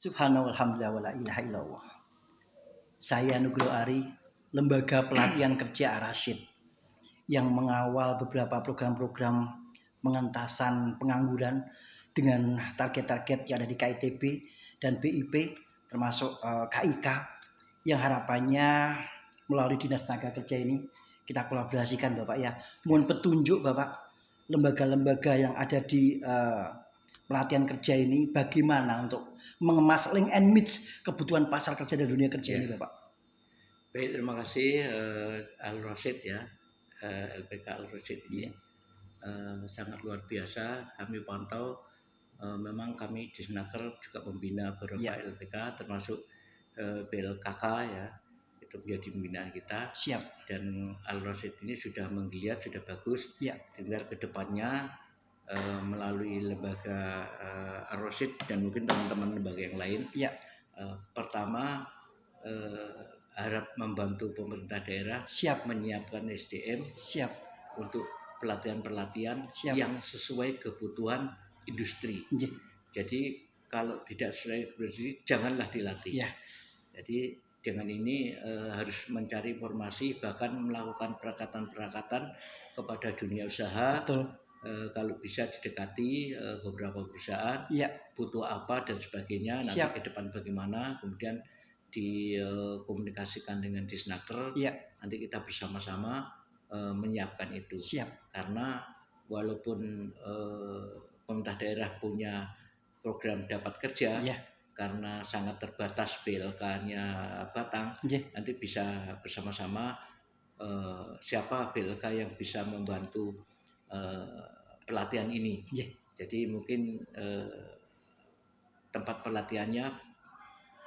Subhanallah, alhamdulillah, wala ilaha illallah. Saya Nugroho Ari, Lembaga Pelatihan Kerja Ar-Rasyid, yang mengawal beberapa program-program pengentasan pengangguran dengan target-target yang ada di KITB dan BIP, termasuk KIK, yang harapannya melalui Dinas Tenaga Kerja ini kita kolaborasikan Bapak ya. Mohon petunjuk Bapak, lembaga-lembaga yang ada di pelatihan kerja ini bagaimana untuk mengemas link and match kebutuhan pasar kerja dan dunia kerja ini Bapak. Baik, terima kasih Al-Rasyid ya, LPK Al-Rasyid ini sangat luar biasa. Kami pantau, memang kami di Snaker juga membina beberapa LPK termasuk BLKK ya, itu menjadi pembinaan kita. Siap. Dan Al-Rasyid ini sudah menggeliat, sudah bagus. Tinggal ke depannya melalui lembaga Al-Rasyid dan mungkin teman-teman lembaga yang lain. Pertama, harap membantu pemerintah daerah menyiapkan SDM untuk pelatihan-pelatihan yang sesuai kebutuhan industri. Jadi kalau tidak sesuai industri janganlah dilatih. Jadi dengan ini harus mencari informasi, bahkan melakukan perakatan-perakatan kepada dunia usaha. Kalau bisa didekati beberapa perusahaan, butuh apa dan sebagainya, nanti ke depan bagaimana, kemudian dikomunikasikan dengan Disnaker, nanti kita bersama-sama menyiapkan itu. Karena walaupun pemerintah daerah punya program dapat kerja, karena sangat terbatas BLK-nya Batang, nanti bisa bersama-sama siapa BLK yang bisa membantu pelatihan ini. Jadi mungkin tempat pelatihannya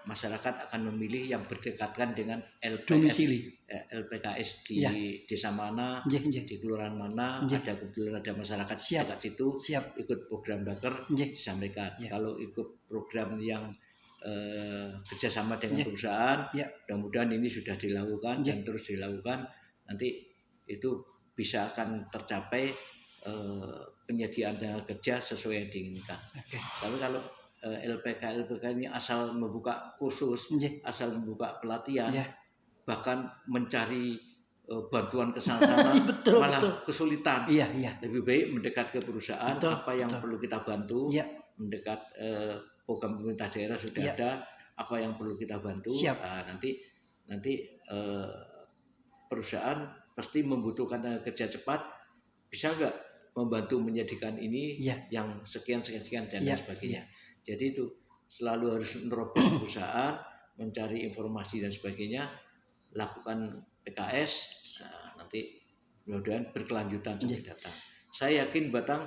masyarakat akan memilih yang berdekatan dengan LPKS di desa mana, di kelurahan mana, ada kebetulan ada masyarakat dekat situ, ikut program Daker disampaikan. Kalau ikut program yang kerjasama dengan perusahaan, mudah-mudahan ini sudah dilakukan dan terus dilakukan, nanti itu bisa akan tercapai penyediaan tenaga kerja sesuai yang diinginkan. Tapi kalau LPK ini asal membuka kursus, asal membuka pelatihan, bahkan mencari bantuan ke sana malah kesulitan. Lebih baik mendekat ke perusahaan, apa yang perlu kita bantu, mendekat program pemerintah daerah sudah ada, apa yang perlu kita bantu. Nanti perusahaan pasti membutuhkan tenaga kerja cepat, bisa nggak membantu menyediakan ini yang sekian dan sebagainya. Jadi itu selalu harus menerobos perusahaan, mencari informasi dan sebagainya, lakukan PKS, nanti mudah-mudahan berkelanjutan sampai datang. Saya yakin Batang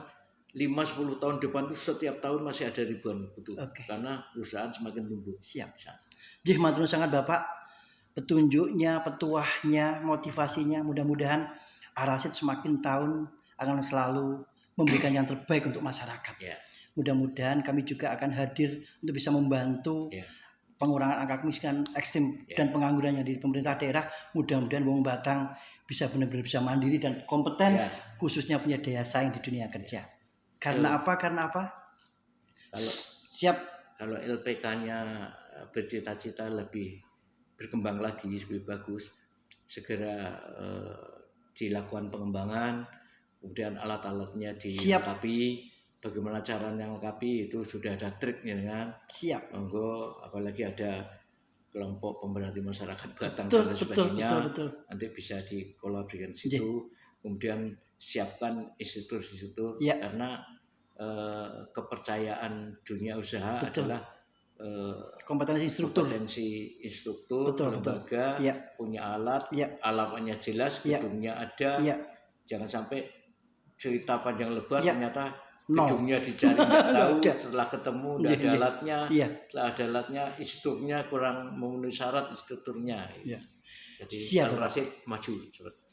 5-10 tahun depan itu setiap tahun masih ada ribuan butuh, karena perusahaan semakin tumbuh. Jadi matur sangat Bapak, petunjuknya, petuahnya, motivasinya, mudah-mudahan Ar-Rasyid semakin tahun akan selalu memberikan yang terbaik untuk masyarakat. Mudah-mudahan kami juga akan hadir untuk bisa membantu pengurangan angka kemiskinan ekstrim dan pengangguran yang di pemerintah daerah. Mudah-mudahan Wong Batang bisa benar-benar bisa mandiri dan kompeten, khususnya punya daya saing di dunia kerja. Karena apa? Kalau LPK-nya bercita-cita lebih berkembang lagi, lebih bagus, segera dilakukan pengembangan, kemudian alat-alatnya dilengkapi. Bagaimana caranya lengkapi itu sudah ada triknya kan. Monggo, apalagi ada kelompok pemberhenti masyarakat Batang dan sebagainya, nanti bisa dikolaborasikan di situ. Kemudian siapkan institusi-institusi, karena kepercayaan dunia usaha adalah kompetensi instruktur, lembaga punya alatnya jelas, gedungnya ada. Jangan sampai cerita panjang lebar ternyata gedungnya dicari nggak tahu, setelah ketemu nggak ada alatnya, setelah ada alatnya instrukturnya kurang memenuhi syarat instrukturnya. Jadi Al-Rasyid maju.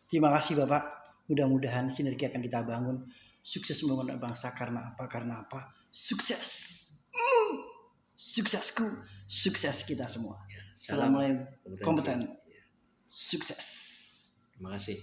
Terima kasih Bapak. Mudah-mudahan sinergi akan kita bangun. Sukses membangun bangsa. Karena apa? Sukses. Suksesku, sukses kita semua. Assalamualaikum. Kompeten. Sukses. Terima kasih.